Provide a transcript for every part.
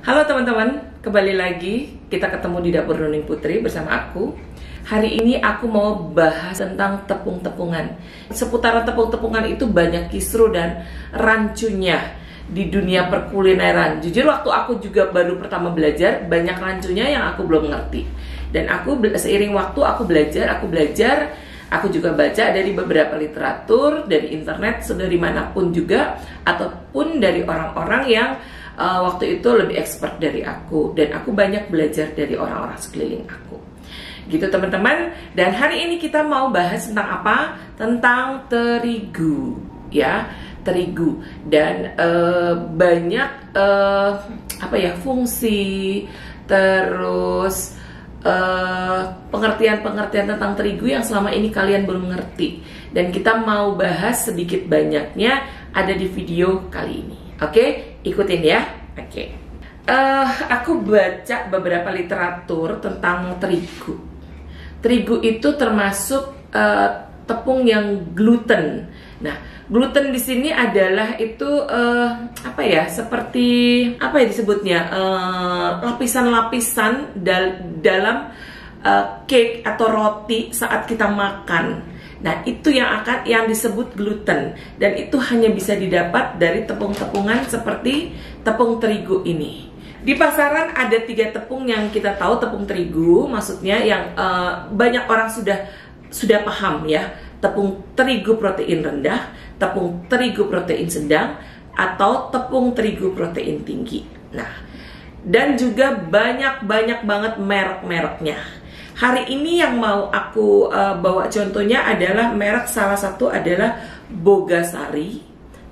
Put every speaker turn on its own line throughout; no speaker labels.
Halo teman-teman, kembali lagi kita ketemu di Dapur Nuning Putri bersama aku. Hari ini aku mau bahas tentang tepung-tepungan. Seputaran tepung-tepungan itu banyak kisru dan rancunya di dunia perkulineran. Jujur waktu aku juga baru pertama belajar, banyak rancunya yang aku belum ngerti. Dan aku seiring waktu aku belajar, aku juga baca dari beberapa literatur, dari internet, dari manapun juga, ataupun dari orang-orang yang waktu itu lebih expert dari aku. Dan aku banyak belajar dari orang-orang sekeliling aku. Gitu teman-teman. Dan hari ini kita mau bahas tentang apa? Tentang terigu, ya, terigu. Dan banyak fungsi, terus pengertian-pengertian tentang terigu yang selama ini kalian belum ngerti. Dan kita mau bahas sedikit banyaknya ada di video kali ini. Oke, ikutin ya. Oke. Aku baca beberapa literatur tentang terigu. Terigu itu termasuk tepung yang gluten. Nah, gluten di sini adalah itu seperti disebutnya lapisan-lapisan dalam cake atau roti saat kita makan. Nah, itu yang disebut gluten, dan itu hanya bisa didapat dari tepung-tepungan seperti tepung terigu ini. Di pasaran ada 3 tepung yang kita tahu tepung terigu, maksudnya yang banyak orang sudah paham ya. Tepung terigu protein rendah, tepung terigu protein sedang, atau tepung terigu protein tinggi. Nah, dan juga banyak banget merek-mereknya. Hari ini yang mau aku bawa contohnya adalah merek, salah satu adalah Bogasari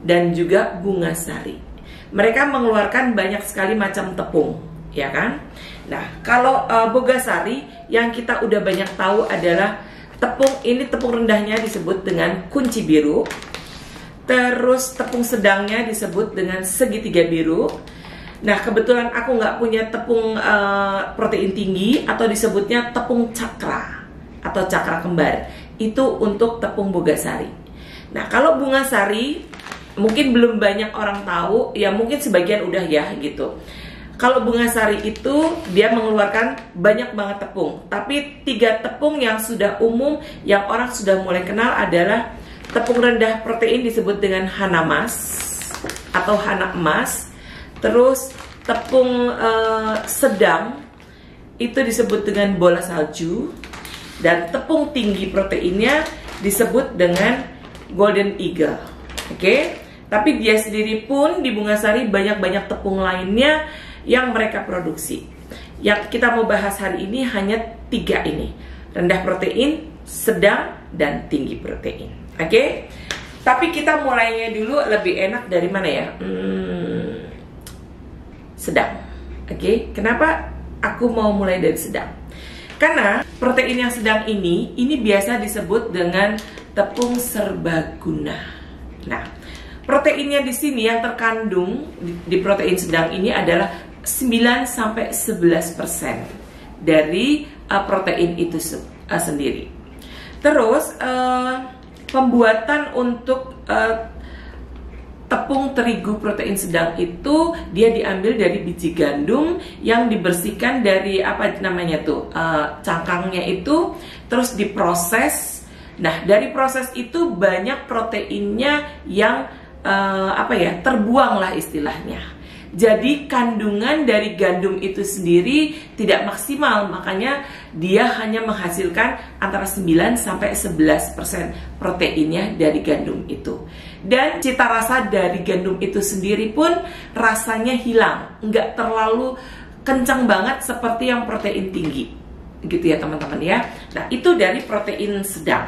dan juga Bungasari. Mereka mengeluarkan banyak sekali macam tepung, ya kan? Nah, kalau Bogasari yang kita udah banyak tahu adalah tepung rendahnya disebut dengan kunci biru. Terus tepung sedangnya disebut dengan segitiga biru. Nah, kebetulan aku nggak punya tepung protein tinggi atau disebutnya tepung cakra atau cakra kembar. Itu untuk tepung Bogasari. Nah, kalau Bungasari mungkin belum banyak orang tahu, ya mungkin sebagian udah ya gitu. Kalau Bungasari itu dia mengeluarkan banyak banget tepung. Tapi 3 tepung yang sudah umum yang orang sudah mulai kenal adalah tepung rendah protein disebut dengan Hanamas atau Hana Emas. Terus tepung sedang itu disebut dengan bola salju, dan tepung tinggi proteinnya disebut dengan Golden Eagle. Oke? Tapi dia sendiri pun di Bungasari banyak tepung lainnya yang mereka produksi. Yang kita mau bahas hari ini hanya 3 ini: rendah protein, sedang, dan tinggi protein. Oke? Tapi kita mulainya dulu lebih enak dari mana ya? Sedang. Oke, kenapa aku mau mulai dari sedang? Karena protein yang sedang ini biasa disebut dengan tepung serbaguna. Nah, proteinnya di sini yang terkandung di protein sedang ini adalah 9-11% dari protein itu sendiri. Terus pembuatan untuk tepung terigu protein sedang itu dia diambil dari biji gandum yang dibersihkan dari cangkangnya itu, terus diproses. Nah, dari proses itu banyak proteinnya yang terbuang lah istilahnya. Jadi kandungan dari gandum itu sendiri tidak maksimal, makanya dia hanya menghasilkan antara 9-11% proteinnya dari gandum itu. Dan cita rasa dari gandum itu sendiri pun rasanya hilang, nggak terlalu kencang banget seperti yang protein tinggi, gitu ya teman-teman ya. Nah, itu dari protein sedang.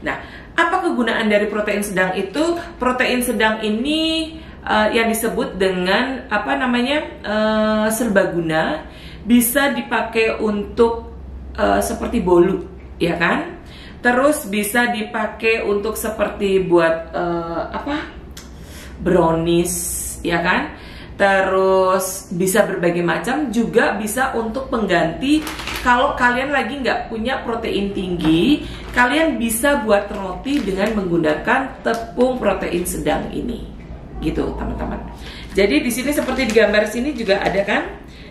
Nah, apa kegunaan dari protein sedang itu? Protein sedang ini yang disebut dengan serbaguna, bisa dipakai untuk seperti bolu, ya kan? Terus bisa dipakai untuk seperti buat brownies, ya kan? Terus bisa berbagai macam, juga bisa untuk pengganti. Kalau kalian lagi nggak punya protein tinggi, kalian bisa buat roti dengan menggunakan tepung protein sedang ini, gitu teman-teman. Jadi di sini seperti di gambar sini juga ada kan?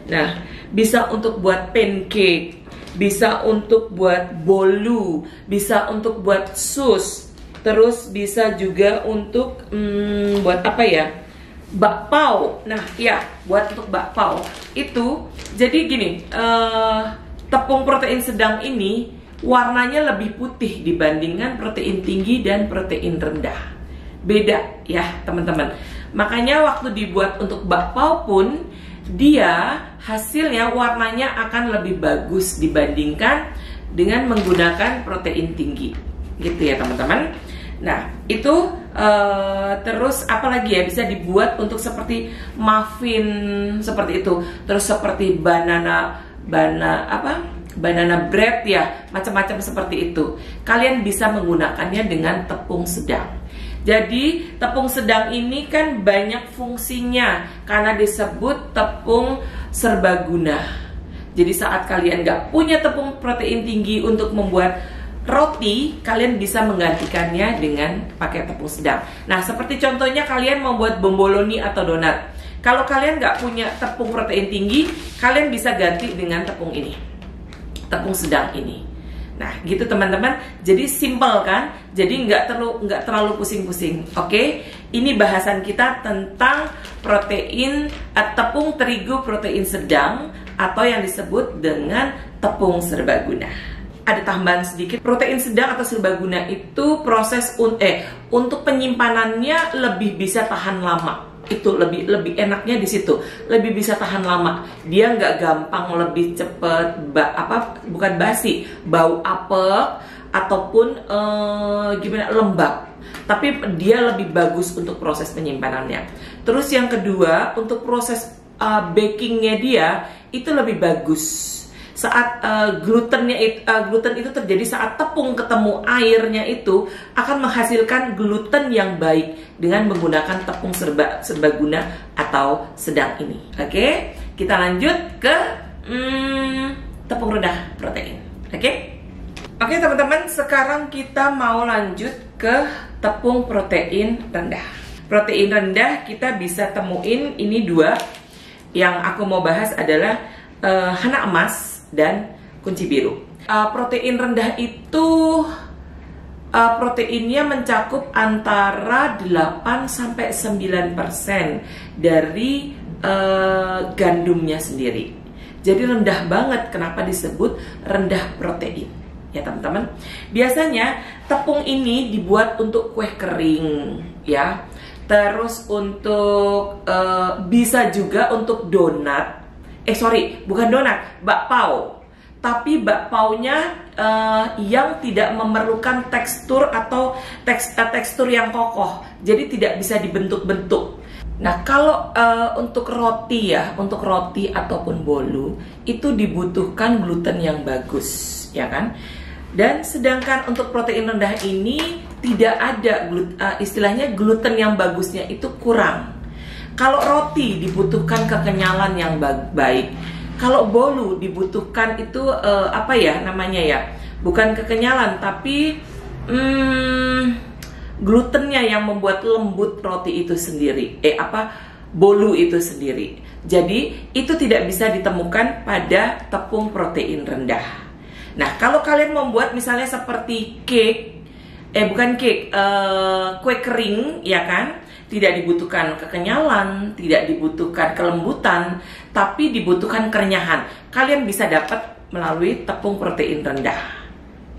Nah, bisa untuk buat pancake, bisa untuk buat bolu, bisa untuk buat sus, terus bisa juga untuk buat apa ya? Bakpao. Nah, ya, buat untuk bakpao itu. Jadi gini, tepung protein sedang ini warnanya lebih putih dibandingkan protein tinggi dan protein rendah. Beda ya teman-teman. Makanya waktu dibuat untuk bakpao pun dia hasilnya warnanya akan lebih bagus dibandingkan dengan menggunakan protein tinggi, gitu ya teman-teman. Nah itu terus apalagi ya, bisa dibuat untuk seperti muffin seperti itu, terus seperti banana bread ya, macam-macam seperti itu. Kalian bisa menggunakannya dengan tepung sedang. Jadi tepung sedang ini kan banyak fungsinya karena disebut tepung serbaguna. Jadi saat kalian nggak punya tepung protein tinggi untuk membuat roti, kalian bisa menggantikannya dengan pakai tepung sedang. Nah seperti contohnya kalian membuat bomboloni atau donat. Kalau kalian nggak punya tepung protein tinggi, kalian bisa ganti dengan tepung ini, tepung sedang ini. Nah gitu teman-teman, jadi simple kan, jadi nggak terlalu pusing-pusing. Oke, ini bahasan kita tentang protein tepung terigu protein sedang atau yang disebut dengan tepung serbaguna. Ada tambahan sedikit, protein sedang atau serbaguna itu proses untuk penyimpanannya lebih bisa tahan lama. Itu lebih enaknya di situ, lebih bisa tahan lama. Dia nggak gampang, lebih cepet bukan basi, bau apek ataupun gimana lembab. Tapi dia lebih bagus untuk proses penyimpanannya. Terus yang kedua, untuk proses bakingnya dia itu lebih bagus. Saat gluten itu terjadi saat tepung ketemu airnya itu akan menghasilkan gluten yang baik dengan menggunakan tepung serbaguna atau sedang ini. Oke, kita lanjut ke tepung rendah protein. Oke teman-teman, sekarang kita mau lanjut ke tepung protein rendah. Protein rendah kita bisa temuin ini dua. Yang aku mau bahas adalah hana emas dan kunci biru. Protein rendah itu proteinnya mencakup antara 8-9% dari gandumnya sendiri. Jadi rendah banget. Kenapa disebut rendah protein? Ya teman-teman, biasanya tepung ini dibuat untuk kue kering ya. Terus untuk bisa juga untuk donat. Bukan donat, bakpao. Tapi bakpaonya yang tidak memerlukan tekstur atau tekstur yang kokoh. Jadi tidak bisa dibentuk-bentuk. Nah, kalau untuk roti ya, untuk roti ataupun bolu itu dibutuhkan gluten yang bagus, ya kan? Dan sedangkan untuk protein rendah ini tidak ada istilahnya gluten yang bagusnya itu kurang. Kalau roti dibutuhkan kekenyalan yang baik. Kalau bolu dibutuhkan itu bukan kekenyalan tapi glutennya yang membuat lembut roti itu sendiri. Bolu itu sendiri. Jadi itu tidak bisa ditemukan pada tepung protein rendah. Nah, kalau kalian membuat misalnya seperti kue kering, ya kan? Tidak dibutuhkan kekenyalan, tidak dibutuhkan kelembutan, tapi dibutuhkan kerenyahan. Kalian bisa dapat melalui tepung protein rendah.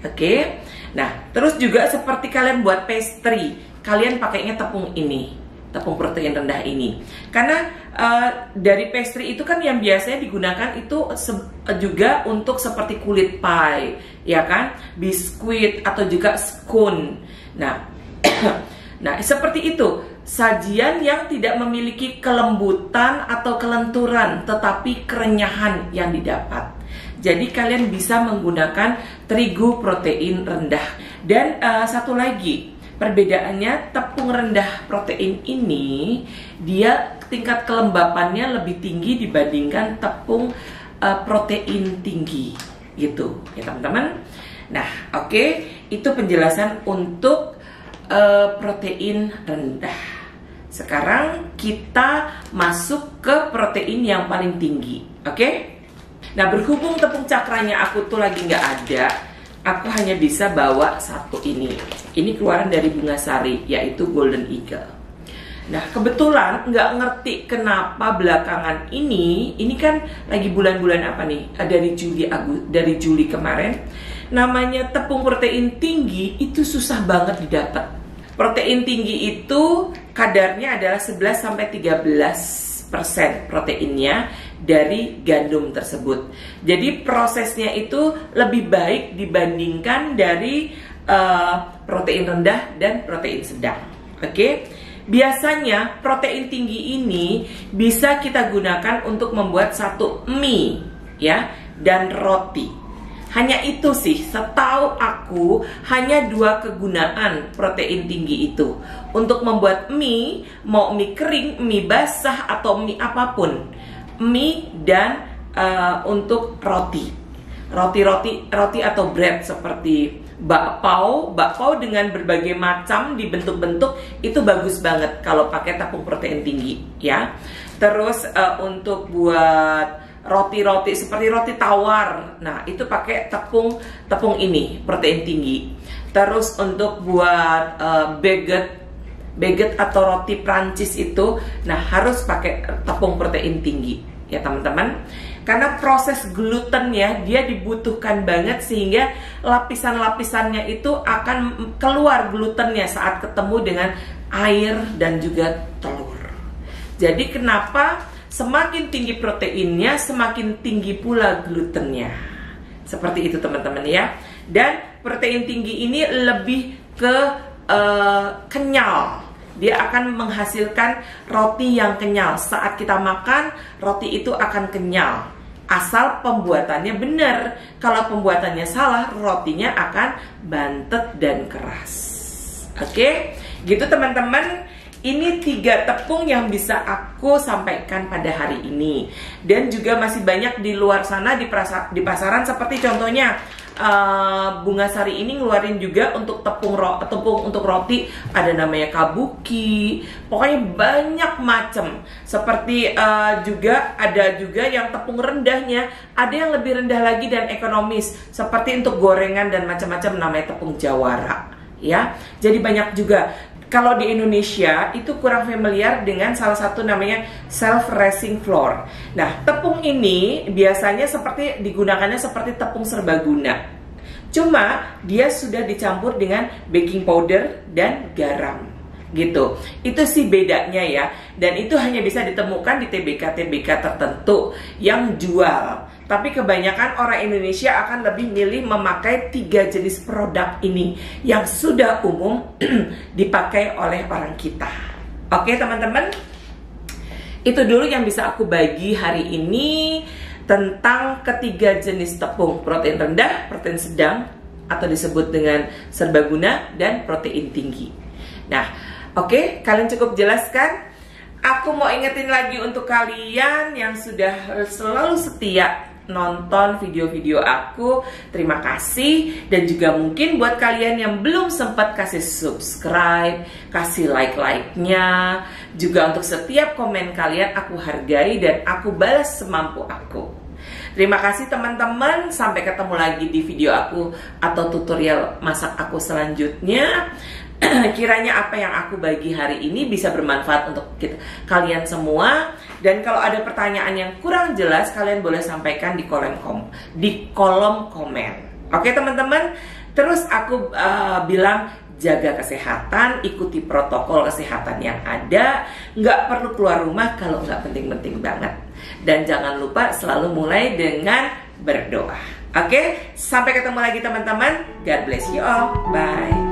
Oke. Nah, terus juga seperti kalian buat pastry, kalian pakainya tepung ini, tepung protein rendah ini. Karena dari pastry itu kan yang biasanya digunakan itu juga untuk seperti kulit pie, ya kan? Biskuit atau juga scone. Nah, seperti itu. Sajian yang tidak memiliki kelembutan atau kelenturan, tetapi kerenyahan yang didapat. Jadi kalian bisa menggunakan terigu protein rendah. Dan satu lagi, perbedaannya tepung rendah protein ini, dia tingkat kelembapannya lebih tinggi dibandingkan tepung protein tinggi, gitu ya teman-teman. Nah, oke, itu penjelasan untuk protein rendah. Sekarang kita masuk ke protein yang paling tinggi, oke? Nah, berhubung tepung cakranya aku tuh lagi nggak ada, aku hanya bisa bawa satu ini. Ini keluaran dari Bunga Sari, yaitu Golden Eagle. Nah, kebetulan nggak ngerti kenapa belakangan ini kan lagi bulan-bulan apa nih? Dari Juli kemarin, namanya tepung protein tinggi itu susah banget didapat. Protein tinggi itu kadarnya adalah 11-13% proteinnya dari gandum tersebut. Jadi prosesnya itu lebih baik dibandingkan dari protein rendah dan protein sedang. Oke? Biasanya protein tinggi ini bisa kita gunakan untuk membuat satu mie, ya, dan roti. Hanya itu sih, setahu aku hanya 2 kegunaan protein tinggi itu. Untuk membuat mie, mau mie kering, mie basah, atau mie apapun. Mie dan untuk roti. Roti atau bread seperti bakpao dengan berbagai macam dibentuk-bentuk, itu bagus banget kalau pakai tepung protein tinggi, ya. Terus untuk buat roti-roti seperti roti tawar, nah itu pakai tepung ini protein tinggi. Terus untuk buat baguette atau roti Prancis itu, nah harus pakai tepung protein tinggi, ya teman-teman. Karena proses glutennya dia dibutuhkan banget, sehingga lapisan-lapisannya itu akan keluar glutennya saat ketemu dengan air dan juga telur. Jadi kenapa semakin tinggi proteinnya, semakin tinggi pula glutennya. Seperti itu teman-teman ya. Dan protein tinggi ini lebih ke kenyal. Dia akan menghasilkan roti yang kenyal. Saat kita makan, roti itu akan kenyal. Asal pembuatannya benar. Kalau pembuatannya salah, rotinya akan bantet dan keras. Oke, gitu teman-teman. Ini 3 tepung yang bisa aku sampaikan pada hari ini. Dan juga masih banyak di luar sana di pasaran, seperti contohnya Bunga Sari ini ngeluarin juga untuk tepung untuk roti, ada namanya kabuki. Pokoknya banyak macam. Seperti juga ada juga yang tepung rendahnya, ada yang lebih rendah lagi dan ekonomis, seperti untuk gorengan dan macam-macam, namanya tepung jawara, ya. Jadi banyak juga. Kalau di Indonesia itu kurang familiar dengan salah satu namanya self-raising flour. Nah, tepung ini biasanya digunakannya seperti tepung serbaguna. Cuma dia sudah dicampur dengan baking powder dan garam. Gitu. Itu sih bedanya ya. Dan itu hanya bisa ditemukan di TBK tertentu yang jual. Tapi kebanyakan orang Indonesia akan lebih milih memakai 3 jenis produk ini yang sudah umum dipakai oleh orang kita. Oke teman-teman, itu dulu yang bisa aku bagi hari ini tentang ketiga jenis tepung: protein rendah, protein sedang atau disebut dengan serbaguna, dan protein tinggi. Nah, oke, kalian cukup jelaskan? Aku mau ingetin lagi untuk kalian yang sudah selalu setia nonton video-video aku, terima kasih. Dan juga mungkin buat kalian yang belum sempat kasih subscribe, kasih like-nya. Juga untuk setiap komen kalian aku hargai dan aku balas semampu aku. Terima kasih teman-teman, sampai ketemu lagi di video aku atau tutorial masak aku selanjutnya. Kiranya apa yang aku bagi hari ini bisa bermanfaat untuk kalian semua. Dan kalau ada pertanyaan yang kurang jelas, kalian boleh sampaikan di kolom komen. Oke teman-teman. Terus aku bilang, jaga kesehatan, ikuti protokol kesehatan yang ada, nggak perlu keluar rumah kalau nggak penting-penting banget. Dan jangan lupa selalu mulai dengan berdoa. Oke, sampai ketemu lagi teman-teman. God bless you all. Bye.